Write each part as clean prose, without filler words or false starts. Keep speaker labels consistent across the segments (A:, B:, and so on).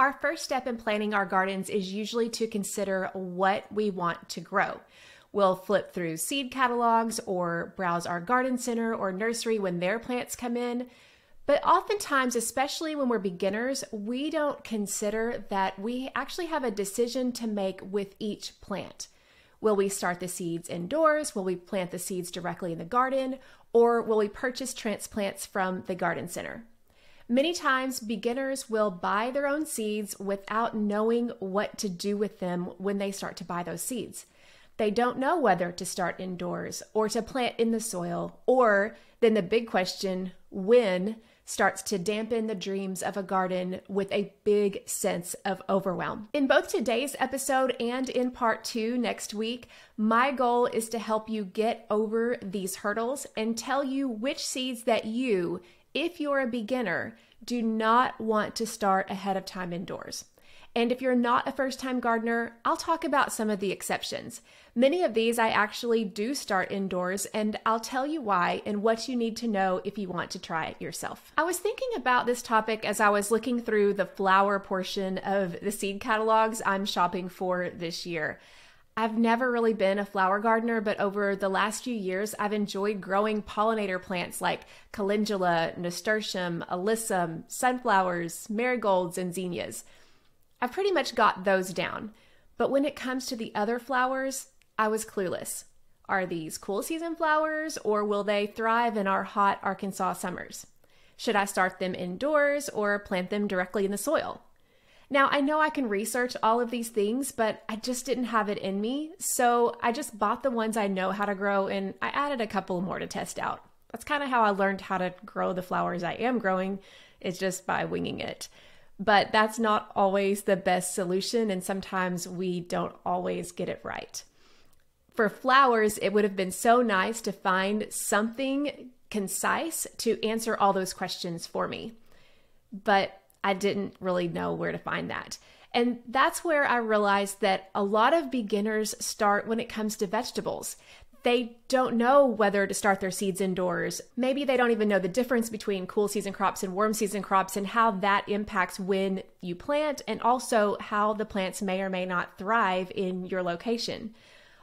A: Our first step in planning our gardens is usually to consider what we want to grow. We'll flip through seed catalogs or browse our garden center or nursery when their plants come in. But oftentimes, especially when we're beginners, we don't consider that we actually have a decision to make with each plant. Will we start the seeds indoors? Will we plant the seeds directly in the garden? Or will we purchase transplants from the garden center? Many times, beginners will buy their own seeds without knowing what to do with them when they start to buy those seeds. They don't know whether to start indoors or to plant in the soil, or then the big question, when, starts to dampen the dreams of a garden with a big sense of overwhelm. In both today's episode and in part 2 next week, my goal is to help you get over these hurdles and tell you which seeds that you, if you're a beginner, do not want to start ahead of time indoors. And if you're not a first-time gardener, I'll talk about some of the exceptions. Many of these I actually do start indoors, and I'll tell you why and what you need to know if you want to try it yourself. I was thinking about this topic as I was looking through the flower portion of the seed catalogs I'm shopping for this year. I've never really been a flower gardener, but over the last few years, I've enjoyed growing pollinator plants like calendula, nasturtium, alyssum, sunflowers, marigolds, and zinnias. I've pretty much got those down, but when it comes to the other flowers, I was clueless. Are these cool season flowers, or will they thrive in our hot Arkansas summers? Should I start them indoors or plant them directly in the soil? Now, I know I can research all of these things, but I just didn't have it in me, so I just bought the ones I know how to grow, and I added a couple more to test out. That's kind of how I learned how to grow the flowers I am growing, is just by winging it. But that's not always the best solution, and sometimes we don't always get it right. For flowers, it would have been so nice to find something concise to answer all those questions for me. But I didn't really know where to find that. And that's where I realized that a lot of beginners start when it comes to vegetables. They don't know whether to start their seeds indoors. Maybe they don't even know the difference between cool season crops and warm season crops and how that impacts when you plant, and also how the plants may or may not thrive in your location.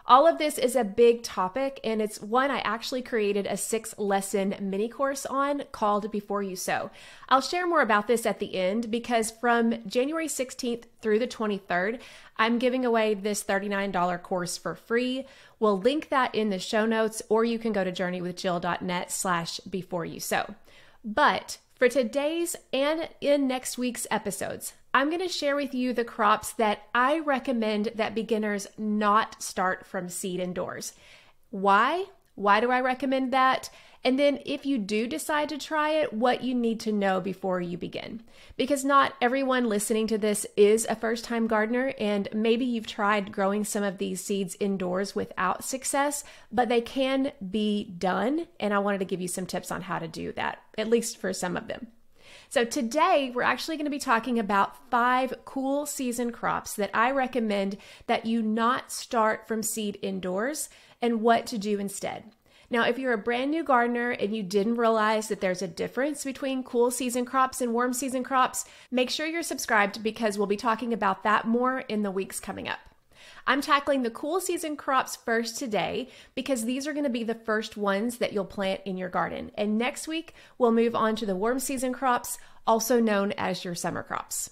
A: All of this is a big topic, and it's one I actually created a 6-lesson mini course on called Before You Sow. I'll share more about this at the end, because from January 16th through the 23rd, I'm giving away this $39 course for free. We'll link that in the show notes, or you can go to journeywithjill.net/beforeyousow. But for today's and in next week's episodes, I'm going to share with you the crops that I recommend that beginners not start from seed indoors. Why? Why do I recommend that? And then if you do decide to try it, what you need to know before you begin. Because not everyone listening to this is a first-time gardener, and maybe you've tried growing some of these seeds indoors without success, but they can be done, and I wanted to give you some tips on how to do that, at least for some of them. So today, we're actually going to be talking about 5 cool season crops that I recommend that you not start from seed indoors, and what to do instead. Now, if you're a brand new gardener and you didn't realize that there's a difference between cool season crops and warm season crops, make sure you're subscribed, because we'll be talking about that more in the weeks coming up. I'm tackling the cool season crops first today, because these are going to be the first ones that you'll plant in your garden. And next week, we'll move on to the warm season crops, also known as your summer crops.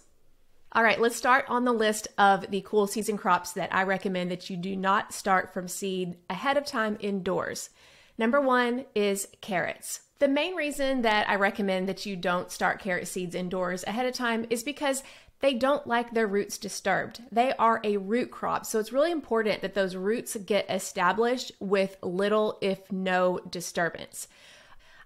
A: All right, let's start on the list of the cool season crops that I recommend that you do not start from seed ahead of time indoors. Number 1 is carrots. The main reason that I recommend that you don't start carrot seeds indoors ahead of time is because they don't like their roots disturbed. They are a root crop, so it's really important that those roots get established with little, if no, disturbance.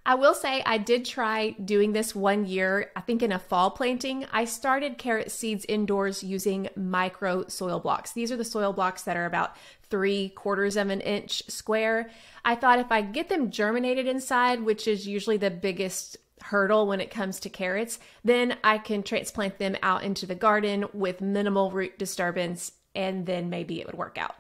A: I will say I did try doing this one year, I think in a fall planting. I started carrot seeds indoors using micro soil blocks. These are the soil blocks that are about 3/4 of an inch square. I thought if I get them germinated inside, which is usually the biggest hurdle when it comes to carrots, then I can transplant them out into the garden with minimal root disturbance, and then maybe it would work out.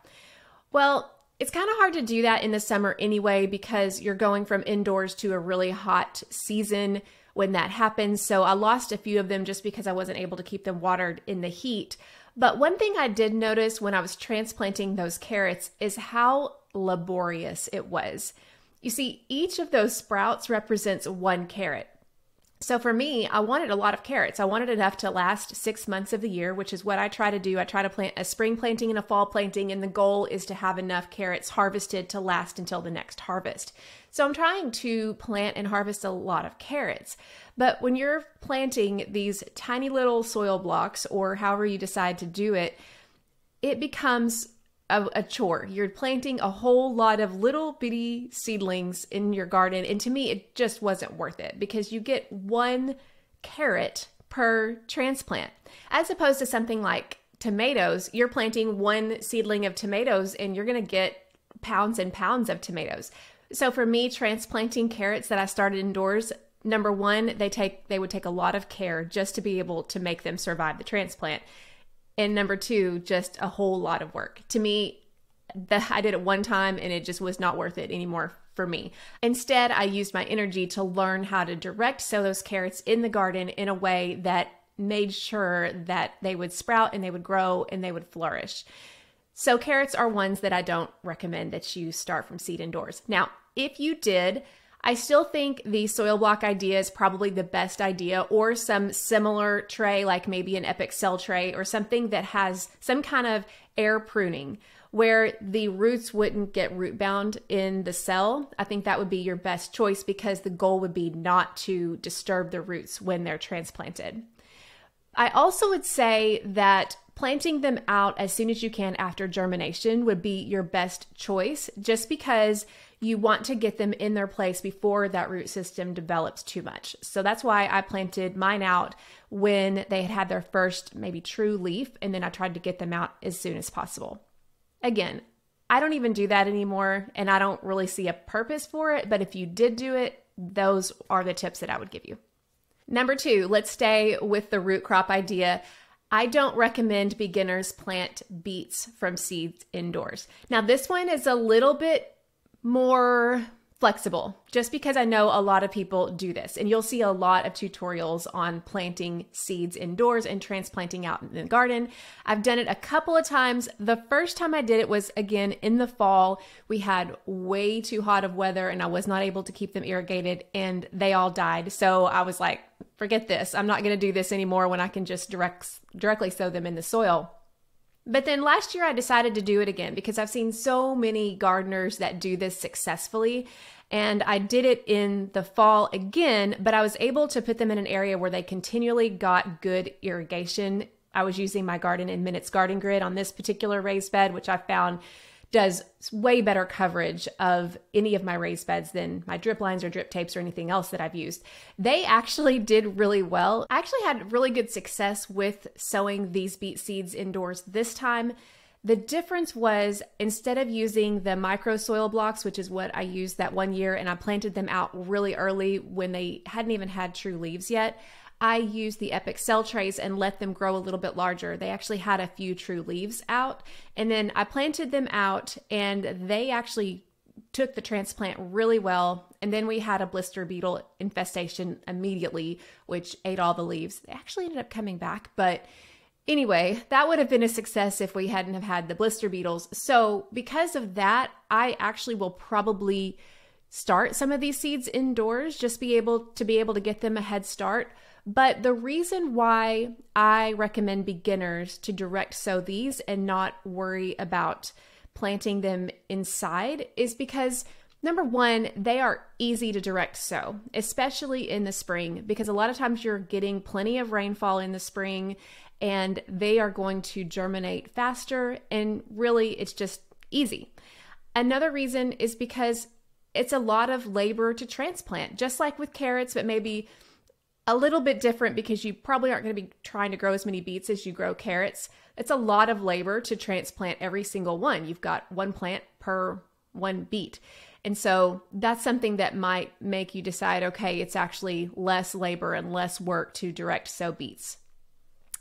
A: Well, it's kind of hard to do that in the summer anyway, because you're going from indoors to a really hot season when that happened. So I lost a few of them just because I wasn't able to keep them watered in the heat. But one thing I did notice when I was transplanting those carrots is how laborious it was. You see, each of those sprouts represents one carrot. So for me, I wanted a lot of carrots. I wanted enough to last 6 months of the year, which is what I try to do. I try to plant a spring planting and a fall planting, and the goal is to have enough carrots harvested to last until the next harvest. So I'm trying to plant and harvest a lot of carrots. But when you're planting these tiny little soil blocks, or however you decide to do it, it becomes a chore. You're planting a whole lot of little bitty seedlings in your garden. And to me, it just wasn't worth it because you get one carrot per transplant. As opposed to something like tomatoes, you're planting one seedling of tomatoes and you're going to get pounds and pounds of tomatoes. So for me, transplanting carrots that I started indoors, number one, they would take a lot of care just to be able to make them survive the transplant. And number two, just a whole lot of work. To me, I did it one time and it just was not worth it anymore for me. Instead, I used my energy to learn how to direct sow those carrots in the garden in a way that made sure that they would sprout and they would grow and they would flourish. So carrots are ones that I don't recommend that you start from seed indoors. Now, if you did, I still think the soil block idea is probably the best idea, or some similar tray, like maybe an Epic Cell tray or something that has some kind of air pruning where the roots wouldn't get root bound in the cell. I think that would be your best choice because the goal would be not to disturb the roots when they're transplanted. I also would say that planting them out as soon as you can after germination would be your best choice, just because you want to get them in their place before that root system develops too much. So that's why I planted mine out when they had their first maybe true leaf, and then I tried to get them out as soon as possible. Again, I don't even do that anymore, and I don't really see a purpose for it, but if you did do it, those are the tips that I would give you. Number two, let's stay with the root crop idea. I don't recommend beginners plant beets from seeds indoors. Now, this one is a little bit more flexible, just because I know a lot of people do this, and you'll see a lot of tutorials on planting seeds indoors and transplanting out in the garden. I've done it a couple of times. The first time I did it was, again, in the fall. We had way too hot of weather and I was not able to keep them irrigated and they all died. So I was like, forget this. I'm not going to do this anymore when I can just directly sow them in the soil. But then last year I decided to do it again because I've seen so many gardeners that do this successfully. And I did it in the fall again, but I was able to put them in an area where they continually got good irrigation. I was using my Garden in Minutes garden grid on this particular raised bed, which I found does way better coverage of any of my raised beds than my drip lines or drip tapes or anything else that I've used. They actually did really well. I actually had really good success with sowing these beet seeds indoors this time. The difference was, instead of using the micro soil blocks, which is what I used that one year, and I planted them out really early when they hadn't even had true leaves yet, I used the Epic Cell trays and let them grow a little bit larger. They actually had a few true leaves out, and then I planted them out and they actually took the transplant really well. And then we had a blister beetle infestation immediately, which ate all the leaves. They actually ended up coming back, but anyway, that would have been a success if we hadn't have had the blister beetles. So because of that, I actually will probably start some of these seeds indoors, just be able to get them a head start. But the reason why I recommend beginners to direct sow these and not worry about planting them inside is because, number one, they are easy to direct sow, especially in the spring, because a lot of times you're getting plenty of rainfall in the spring and they are going to germinate faster, and really it's just easy. Another reason is because it's a lot of labor to transplant, just like with carrots, but maybe a little bit different because you probably aren't going to be trying to grow as many beets as you grow carrots. It's a lot of labor to transplant every single one. You've got one plant per one beet. And so that's something that might make you decide, okay, it's actually less labor and less work to direct sow beets.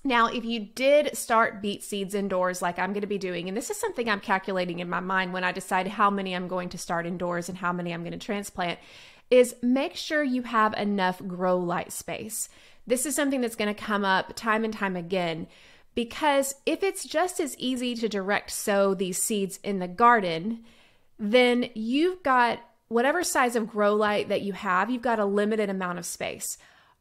A: Now, if you did start beet seeds indoors like I'm going to be doing, and this is something I'm calculating in my mind when I decide how many I'm going to start indoors and how many I'm going to transplant, is make sure you have enough grow light space. This is something that's going to come up time and time again, because if it's just as easy to direct sow these seeds in the garden, then you've got whatever size of grow light that you have, you've got a limited amount of space.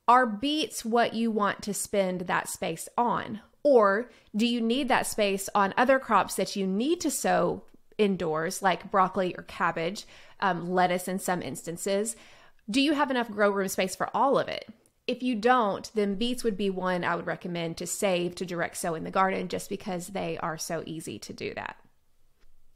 A: Are beets what you want to spend that space on? Or do you need that space on other crops that you need to sow indoors, like broccoli or cabbage, lettuce in some instances? Do you have enough grow room space for all of it? If you don't, then beets would be one I would recommend to save to direct sow in the garden, just because they are so easy to do that.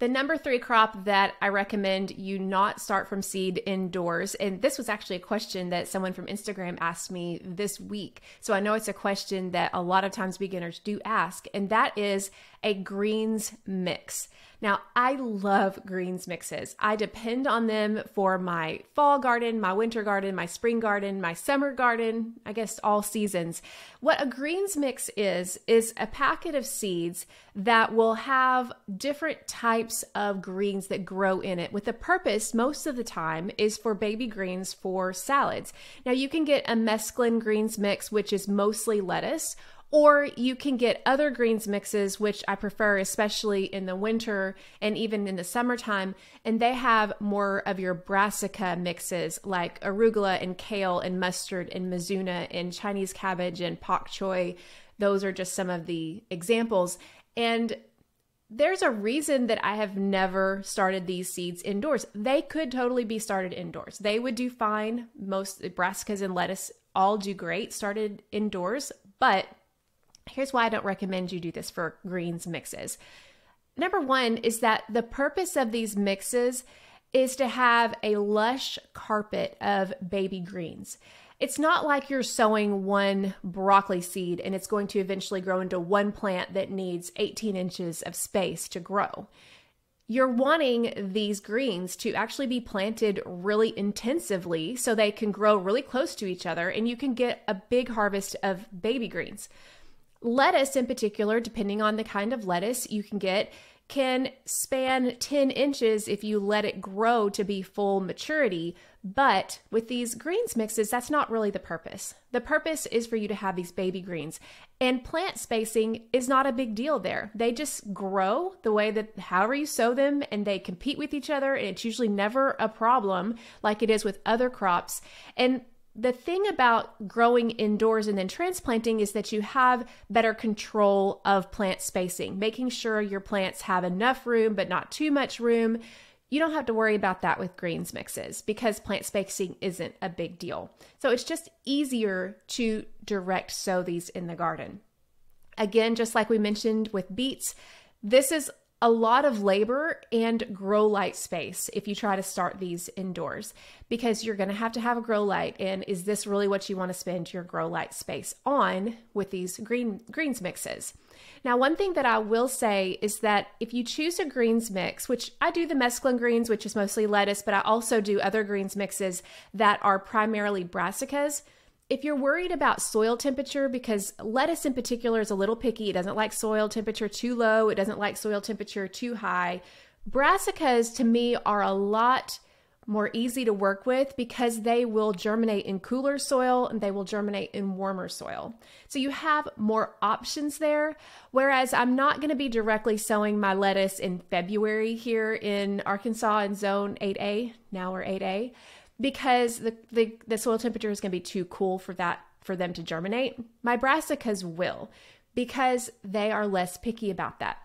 A: The number 3 crop that I recommend you not start from seed indoors, and this was actually a question that someone from Instagram asked me this week, so I know it's a question that a lot of times beginners do ask, and that is a greens mix. Now, I love greens mixes. I depend on them for my fall garden, my winter garden, my spring garden, my summer garden, I guess all seasons. What a greens mix is a packet of seeds that will have different types of greens that grow in it, with the purpose most of the time is for baby greens for salads. Now, you can get a mesclun greens mix, which is mostly lettuce, or you can get other greens mixes, which I prefer, especially in the winter and even in the summertime. And they have more of your brassica mixes like arugula and kale and mustard and mizuna and Chinese cabbage and pak choi. Those are just some of the examples. And there's a reason that I have never started these seeds indoors. They could totally be started indoors. They would do fine. Most brassicas and lettuce all do great started indoors, but here's why I don't recommend you do this for greens mixes. Number one is that the purpose of these mixes is to have a lush carpet of baby greens. It's not like you're sowing one broccoli seed and it's going to eventually grow into one plant that needs 18 inches of space to grow. You're wanting these greens to actually be planted really intensively so they can grow really close to each other and you can get a big harvest of baby greens. Lettuce in particular, depending on the kind of lettuce you can get, can span 10 inches if you let it grow to be full maturity. But with these greens mixes, that's not really the purpose. The purpose is for you to have these baby greens. And plant spacing is not a big deal there. They just grow the way that however you sow them, and they compete with each other. And it's usually never a problem like it is with other crops. And the thing about growing indoors and then transplanting is that you have better control of plant spacing, making sure your plants have enough room but not too much room. You don't have to worry about that with greens mixes because plant spacing isn't a big deal. So it's just easier to direct sow these in the garden. Again, just like we mentioned with beets, this is a lot of labor and grow light space if you try to start these indoors, because you're going to have a grow light. And is this really what you want to spend your grow light space on with these greens mixes? Now, one thing that I will say is that if you choose a greens mix, which I do the mesclun greens, which is mostly lettuce, but I also do other greens mixes that are primarily brassicas. If you're worried about soil temperature, because lettuce in particular is a little picky, it doesn't like soil temperature too low, it doesn't like soil temperature too high. Brassicas to me are a lot more easy to work with because they will germinate in cooler soil and they will germinate in warmer soil. So you have more options there, whereas I'm not going to be directly sowing my lettuce in February here in Arkansas in zone 8A, now we're 8A, because the soil temperature is going to be too cool for them to germinate. My brassicas will, because they are less picky about that.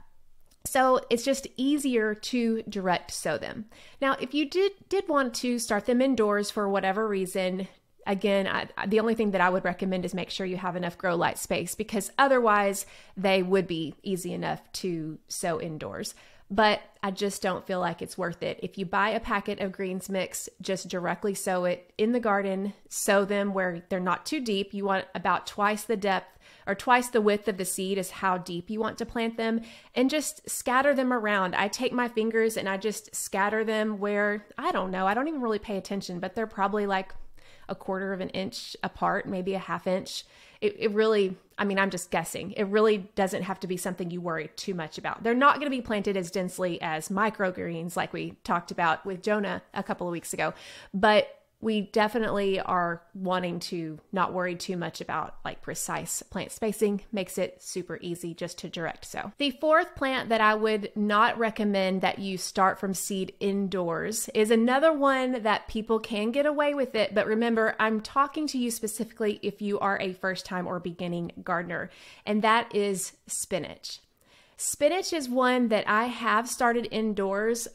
A: So it's just easier to direct sow them. Now, if you did want to start them indoors for whatever reason, again, the only thing that I would recommend is make sure you have enough grow light space, because otherwise they would be easy enough to sow indoors. But I just don't feel like it's worth it. If you buy a packet of greens mix, just directly sow it in the garden, sow them where they're not too deep. You want about twice the depth or twice the width of the seed is how deep you want to plant them, and just scatter them around. I take my fingers and I just scatter them where, I don't know, I don't even really pay attention, but they're probably like a quarter of an inch apart, maybe a half inch. It really, I mean, I'm just guessing. It really doesn't have to be something you worry too much about. They're not going to be planted as densely as microgreens like we talked about with Jonah a couple of weeks ago, but we definitely are wanting to not worry too much about like precise plant spacing. Makes it super easy just to direct sow. The fourth plant that I would not recommend that you start from seed indoors is another one that people can get away with it. But remember, I'm talking to you specifically if you are a first time or beginning gardener, and that is spinach. Spinach is one that I have started indoors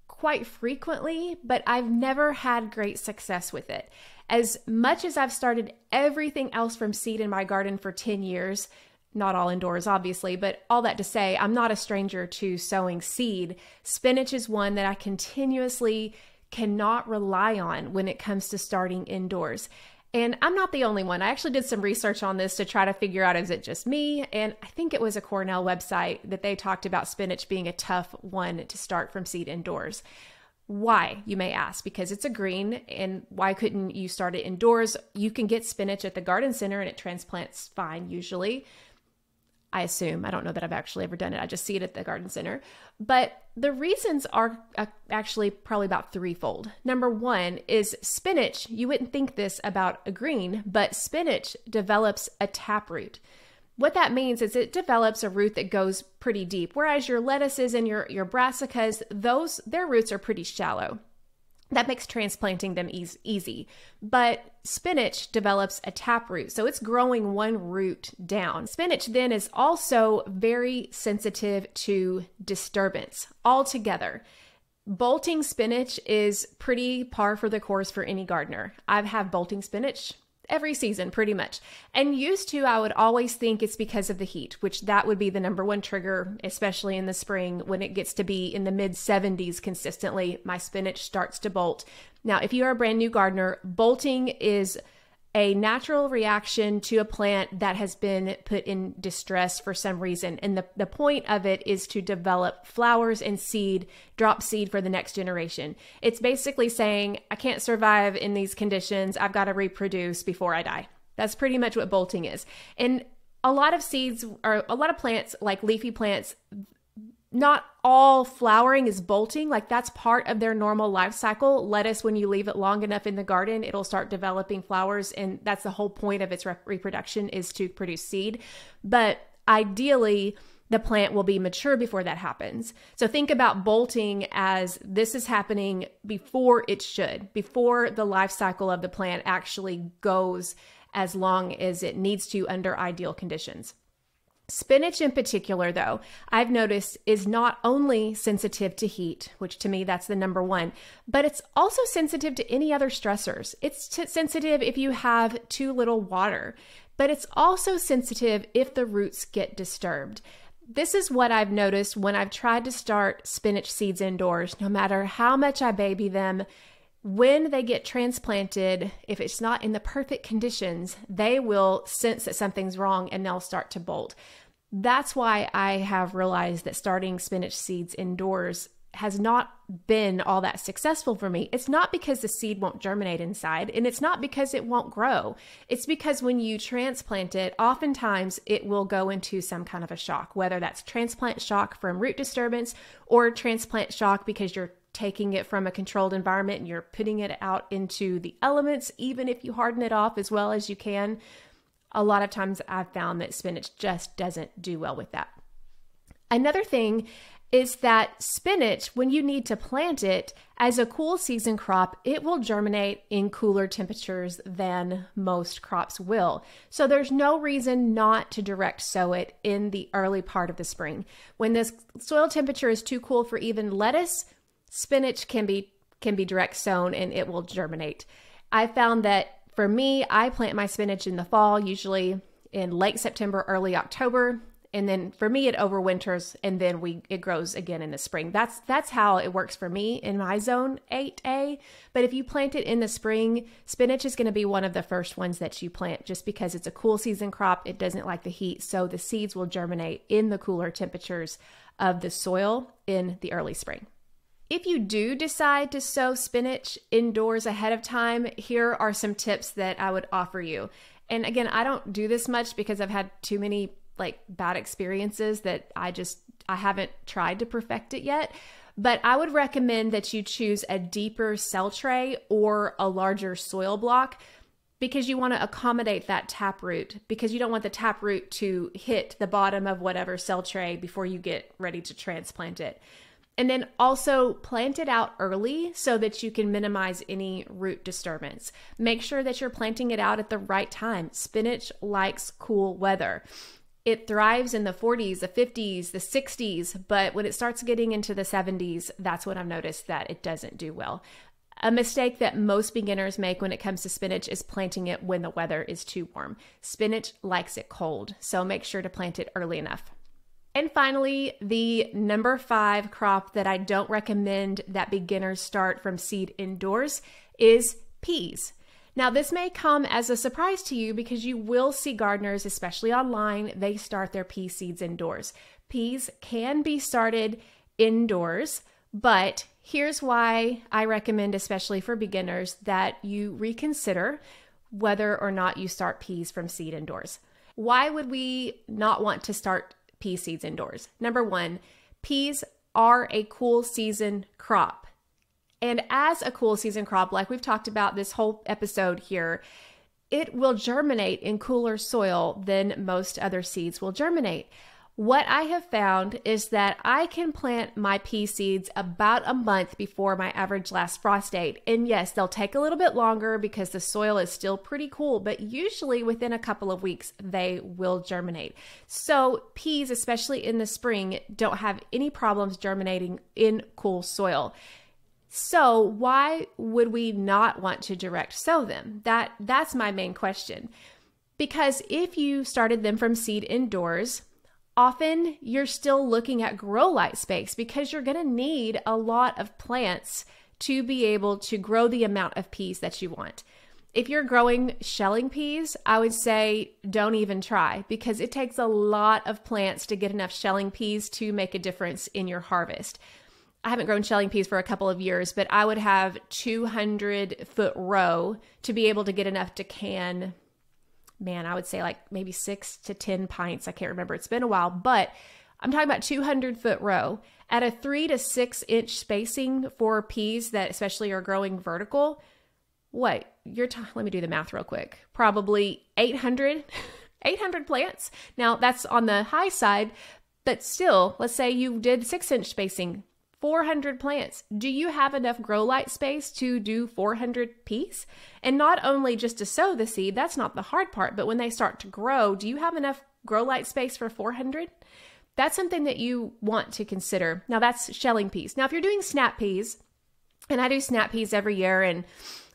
A: quite frequently, but I've never had great success with it. As much as I've started everything else from seed in my garden for 10 years, not all indoors, obviously, but all that to say, I'm not a stranger to sowing seed. Spinach is one that I continuously cannot rely on when it comes to starting indoors. And I'm not the only one. I actually did some research on this to try to figure out, is it just me? And I think it was a Cornell website that they talked about spinach being a tough one to start from seed indoors. Why, you may ask? Because it's a green, and why couldn't you start it indoors? You can get spinach at the garden center and it transplants fine usually. I assume. I don't know that I've actually ever done it. I just see it at the garden center. But the reasons are actually probably about threefold. Number one is spinach. You wouldn't think this about a green, but spinach develops a taproot. What that means is it develops a root that goes pretty deep, whereas your lettuces and your brassicas, their roots are pretty shallow. That makes transplanting them easy. But spinach develops a taproot, so it's growing one root down. Spinach then is also very sensitive to disturbance altogether. Bolting spinach is pretty par for the course for any gardener. I've had bolting spinach every season pretty much. And used to, I would always think it's because of the heat, which that would be the number one trigger, especially in the spring when it gets to be in the mid 70s consistently, my spinach starts to bolt. Now, if you are a brand new gardener, bolting is a natural reaction to a plant that has been put in distress for some reason. And the point of it is to develop flowers and seed, drop seed for the next generation. It's basically saying, I can't survive in these conditions. I've got to reproduce before I die. That's pretty much what bolting is. And a lot of seeds, or a lot of plants, like leafy plants, not all flowering is bolting. Like that's part of their normal life cycle. Lettuce, when you leave it long enough in the garden, it'll start developing flowers. And that's the whole point of its reproduction, is to produce seed. But ideally, the plant will be mature before that happens. So think about bolting as this is happening before it should, before the life cycle of the plant actually goes as long as it needs to under ideal conditions. Spinach in particular, though, I've noticed is not only sensitive to heat, which to me that's the number one, but it's also sensitive to any other stressors. It's sensitive if you have too little water, but it's also sensitive if the roots get disturbed. This is what I've noticed when I've tried to start spinach seeds indoors. No matter how much I baby them, when they get transplanted, if it's not in the perfect conditions, they will sense that something's wrong and they'll start to bolt. That's why I have realized that starting spinach seeds indoors has not been all that successful for me. It's not because the seed won't germinate inside, and it's not because it won't grow. It's because when you transplant it, oftentimes it will go into some kind of a shock, whether that's transplant shock from root disturbance or transplant shock because you're taking it from a controlled environment and you're putting it out into the elements. Even if you harden it off as well as you can, a lot of times I've found that spinach just doesn't do well with that. Another thing is that spinach, when you need to plant it as a cool season crop, it will germinate in cooler temperatures than most crops will. So there's no reason not to direct sow it in the early part of the spring. When this soil temperature is too cool for even lettuce, spinach can be direct sown and it will germinate. I found that for me, I plant my spinach in the fall, usually in late September, early October. And then for me, it overwinters and then it grows again in the spring. That's how it works for me in my zone 8A. But if you plant it in the spring, spinach is going to be one of the first ones that you plant just because it's a cool season crop. It doesn't like the heat. So the seeds will germinate in the cooler temperatures of the soil in the early spring. If you do decide to sow spinach indoors ahead of time, here are some tips that I would offer you. And again, I don't do this much because I've had too many bad experiences that I haven't tried to perfect it yet. But I would recommend that you choose a deeper cell tray or a larger soil block because you want to accommodate that taproot, because you don't want the taproot to hit the bottom of whatever cell tray before you get ready to transplant it. And then also plant it out early so that you can minimize any root disturbance. Make sure that you're planting it out at the right time. Spinach likes cool weather. It thrives in the 40s, the 50s, the 60s, but when it starts getting into the 70s, that's when I've noticed that it doesn't do well. A mistake that most beginners make when it comes to spinach is planting it when the weather is too warm. Spinach likes it cold, so make sure to plant it early enough. And finally, the number 5 crop that I don't recommend that beginners start from seed indoors is peas. Now, this may come as a surprise to you because you will see gardeners, especially online, they start their pea seeds indoors. Peas can be started indoors, but here's why I recommend, especially for beginners, that you reconsider whether or not you start peas from seed indoors. Why would we not want to start pea seeds indoors? Number 1, peas are a cool season crop. And as a cool season crop, like we've talked about this whole episode here, it will germinate in cooler soil than most other seeds will germinate. What I have found is that I can plant my pea seeds about a month before my average last frost date. And yes, they'll take a little bit longer because the soil is still pretty cool, but usually within a couple of weeks, they will germinate. So peas, especially in the spring, don't have any problems germinating in cool soil. So why would we not want to direct sow them? That's my main question. Because if you started them from seed indoors, often you're still looking at grow light space because you're going to need a lot of plants to be able to grow the amount of peas that you want. If you're growing shelling peas, I would say don't even try because it takes a lot of plants to get enough shelling peas to make a difference in your harvest. I haven't grown shelling peas for a couple of years, but I would have 200-foot row to be able to get enough to can, I would say like maybe 6 to 10 pints. I can't remember. It's been a while, but I'm talking about 200-foot row at a 3 to 6 inch spacing for peas that especially are growing vertical. Let me do the math real quick. Probably 800 plants. Now that's on the high side, but still, let's say you did 6 inch spacing, 400 plants. Do you have enough grow light space to do 400 peas? And not only just to sow the seed, that's not the hard part, but when they start to grow, do you have enough grow light space for 400? That's something that you want to consider. Now that's shelling peas. Now if you're doing snap peas, and I do snap peas every year, and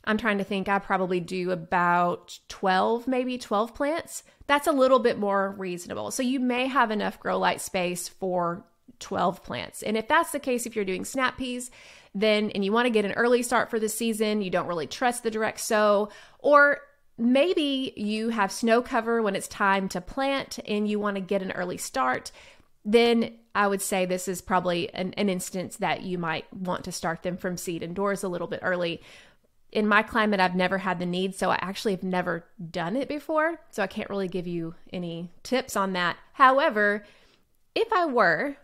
A: I'm trying to think, I probably do about 12 plants. That's a little bit more reasonable. So you may have enough grow light space for 12 plants. And if that's the case, if you're doing snap peas, and you want to get an early start for the season, you don't really trust the direct sow, or maybe you have snow cover when it's time to plant and you want to get an early start, then I would say this is probably an instance that you might want to start them from seed indoors a little bit early. In my climate, I've never had the need, so I actually have never done it before, so I can't really give you any tips on that. However, if I were,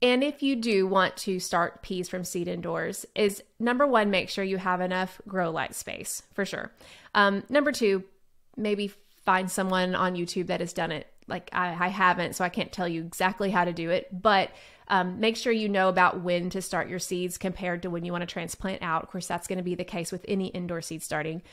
A: and if you do want to start peas from seed indoors, is number 1, make sure you have enough grow light space, for sure. Number 2, maybe find someone on YouTube that has done it. Like I haven't, so I can't tell you exactly how to do it, but make sure you know about when to start your seeds compared to when you want to transplant out. Of course, that's going to be the case with any indoor seed starting.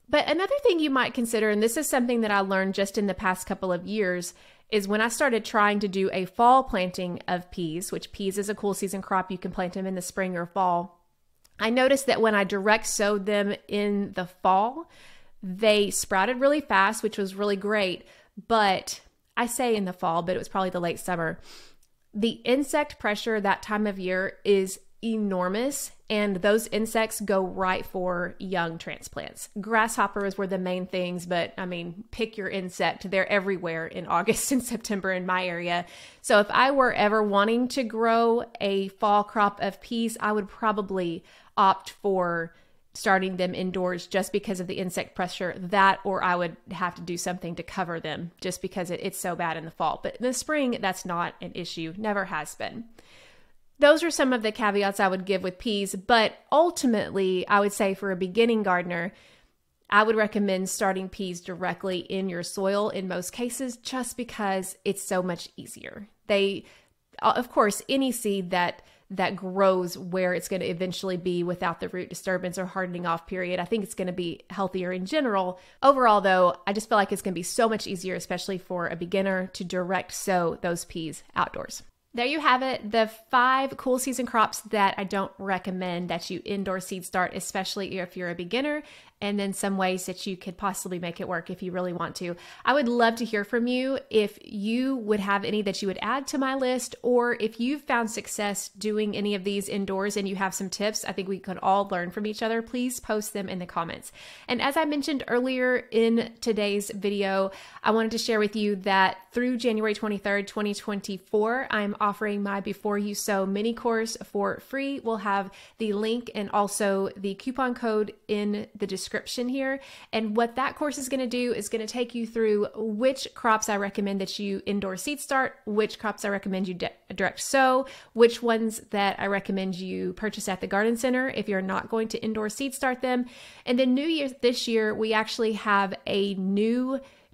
A: But another thing you might consider, and this is something that I learned just in the past couple of years, is when I started trying to do a fall planting of peas, which peas is a cool season crop, you can plant them in the spring or fall. I noticed that when I direct sowed them in the fall, they sprouted really fast, which was really great. But I say in the fall, but it was probably the late summer. The insect pressure that time of year is enormous, and those insects go right for young transplants. Grasshoppers were the main things, but I mean, pick your insect. They're everywhere in August and September in my area. So if I were ever wanting to grow a fall crop of peas, I would probably opt for starting them indoors just because of the insect pressure, that, or I would have to do something to cover them just because it's so bad in the fall. But in the spring, that's not an issue, never has been. Those are some of the caveats I would give with peas, but ultimately, I would say for a beginning gardener, I would recommend starting peas directly in your soil in most cases, just because it's so much easier. Of course, any seed that grows where it's going to eventually be without the root disturbance or hardening off period, I think it's going to be healthier in general. Overall, though, I just feel like it's going to be so much easier, especially for a beginner, to direct sow those peas outdoors. There you have it, the 5 cool season crops that I don't recommend that you indoor seed start, especially if you're a beginner, and then some ways that you could possibly make it work if you really want to. I would love to hear from you if you would have any that you would add to my list, or if you've found success doing any of these indoors and you have some tips. I think we could all learn from each other. Please post them in the comments. And as I mentioned earlier in today's video, I wanted to share with you that through January 23rd, 2024, I'm offering my Before You Sow mini course for free. We'll have the link and also the coupon code in the description here. And what that course is going to do is going to take you through which crops I recommend that you indoor seed start, which crops I recommend you direct sow, which ones that I recommend you purchase at the garden center if you're not going to indoor seed start them. And then this year, we actually have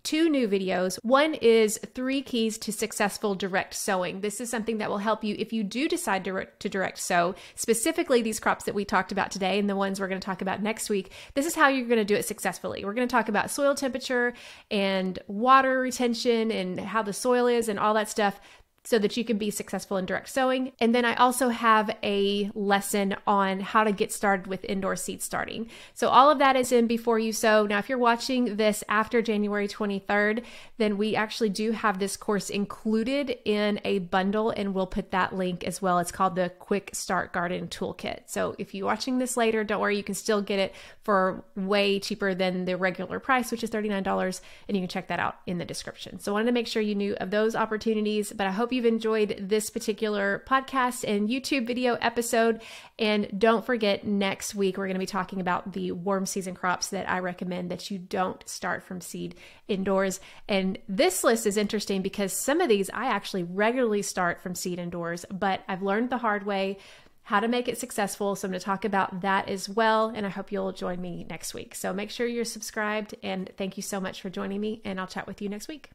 A: two new videos. One is 3 keys to successful direct sowing. This is something that will help you if you do decide to direct sow, specifically these crops that we talked about today and the ones we're going to talk about next week. This is how you're going to do it successfully. We're going to talk about soil temperature and water retention and how the soil is and all that stuff, so that you can be successful in direct sowing. And then I also have a lesson on how to get started with indoor seed starting. So all of that is in Before You Sow. Now, if you're watching this after January 23rd, then we actually do have this course included in a bundle, and we'll put that link as well. It's called the Quick Start Garden Toolkit. So if you're watching this later, don't worry, you can still get it for way cheaper than the regular price, which is $39, and you can check that out in the description. So I wanted to make sure you knew of those opportunities, but I hope you've enjoyed this particular podcast and YouTube video episode. And don't forget, next week, we're going to be talking about the warm season crops that I recommend that you don't start from seed indoors. And this list is interesting because some of these I actually regularly start from seed indoors, but I've learned the hard way how to make it successful. So I'm going to talk about that as well. And I hope you'll join me next week. So make sure you're subscribed, and thank you so much for joining me, and I'll chat with you next week.